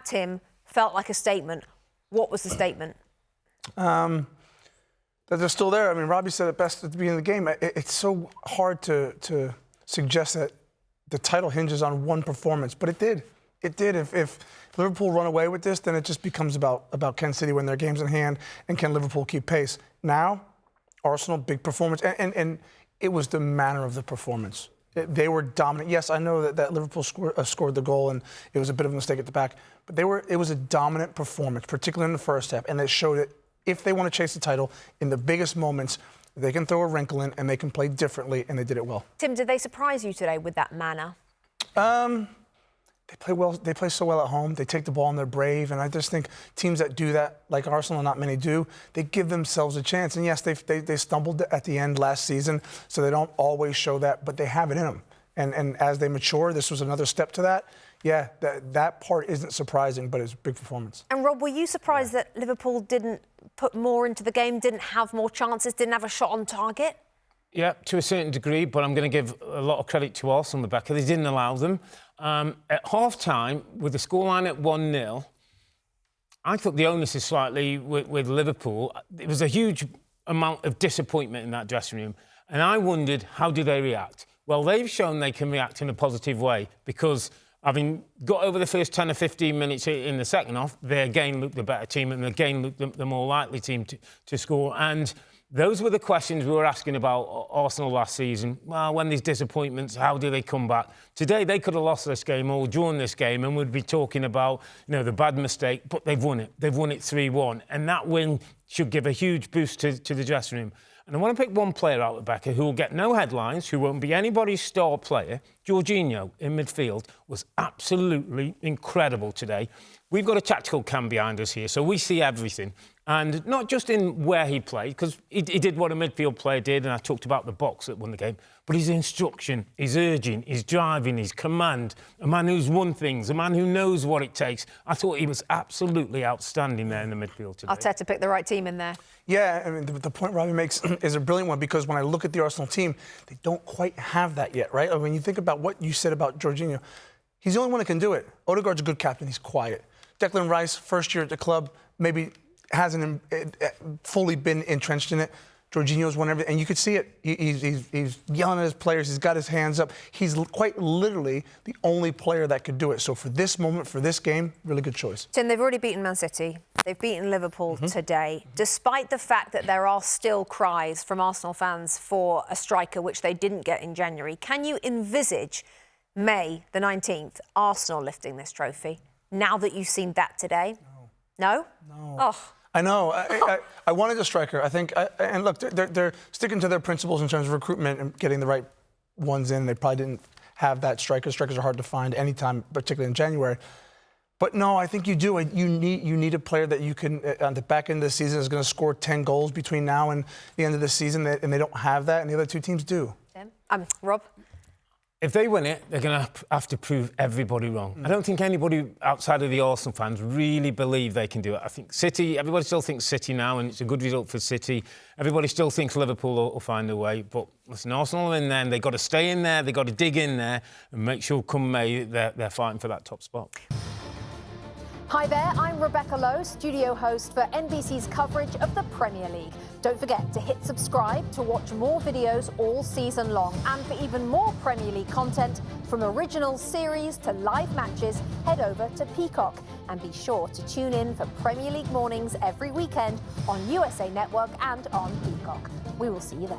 Tim, felt like a statement. What was the statement? That they're still there. I mean, Robbie said it best at the beginning of the game. It's so hard to suggest that the title hinges on one performance, but it did. It did. If Liverpool run away with this, then it just becomes about can City win their games in hand and can Liverpool keep pace. Now, Arsenal, big performance, and it was the manner of the performance. They were dominant. Yes, I know that Liverpool scored the goal, and it was a bit of a mistake at the back, but it was a dominant performance, particularly in the first half, and they showed it. If they want to chase the title in the biggest moments, they can throw a wrinkle in and they can play differently, and they did it well. Tim, did they surprise you today with that manner? They play well. They play so well at home. They take the ball and they're brave. And I just think teams that do that, like Arsenal, not many do, they give themselves a chance. And yes, they stumbled at the end last season, so they don't always show that, but they have it in them. And as they mature, this was another step to that. Yeah, that part isn't surprising, but it's a big performance. And Rob, were you surprised that Liverpool didn't put more into the game, didn't have more chances, didn't have a shot on target? Yeah, to a certain degree, but I'm going to give a lot of credit to Arsenal, Rebecca. They didn't allow them. At half-time, with the scoreline at 1-0, I thought the onus is slightly with Liverpool. It was a huge amount of disappointment in that dressing room, and I wondered, how do they react? Well, they've shown they can react in a positive way because, having got over the first 10 or 15 minutes in the second half, they again looked the better team and again looked the more likely team to score. And those were the questions we were asking about Arsenal last season. Well, when these disappointments, how do they come back? Today, they could have lost this game or drawn this game and we'd be talking about, the bad mistake, but they've won it. They've won it 3-1. And that win should give a huge boost to the dressing room. And I want to pick one player out, Rebecca, who will get no headlines, who won't be anybody's star player. Jorginho in midfield was absolutely incredible today. We've got a tactical cam behind us here, so we see everything. And not just in where he played, because he did what a midfield player did, and I talked about the box that won the game, but his instruction, his urging, his driving, his command, a man who's won things, a man who knows what it takes. I thought he was absolutely outstanding there in the midfield today. Arteta picked the right team in there. Yeah, I mean, the point Robbie makes is a brilliant one because when I look at the Arsenal team, they don't quite have that yet, right? I mean, when you think about what you said about Jorginho, he's the only one that can do it. Odegaard's a good captain. He's quiet. Declan Rice, first year at the club, maybe hasn't fully been entrenched in it. Jorginho's won everything, and you could see it. He's yelling at his players. He's got his hands up. He's quite literally the only player that could do it. So for this moment, for this game, really good choice. Tim, they've already beaten Man City. They've beaten Liverpool today. Despite the fact that there are still cries from Arsenal fans for a striker, which they didn't get in January, can you envisage May the 19th, Arsenal lifting this trophy, now that you've seen that today? No? No. Oh. I know. I wanted a striker. I think, and look, they're sticking to their principles in terms of recruitment and getting the right ones in. They probably didn't have that striker. Strikers are hard to find anytime, particularly in January. But no, I think you do. You need a player that you can, on the back end of the season, is going to score 10 goals between now and the end of the season, and they don't have that, and the other two teams do. Tim? Rob? If they win it, they're going to have to prove everybody wrong. I don't think anybody outside of the Arsenal fans really believe they can do it. I think City, everybody still thinks City now, and it's a good result for City. Everybody still thinks Liverpool will find a way. But listen, Arsenal are in there, and they've got to stay in there, they've got to dig in there, and make sure come May they're fighting for that top spot. Hi there, I'm Rebecca Lowe, studio host for NBC's coverage of the Premier League. Don't forget to hit subscribe to watch more videos all season long. And for even more Premier League content, from original series to live matches, head over to Peacock. And be sure to tune in for Premier League mornings every weekend on USA Network and on Peacock. We will see you there.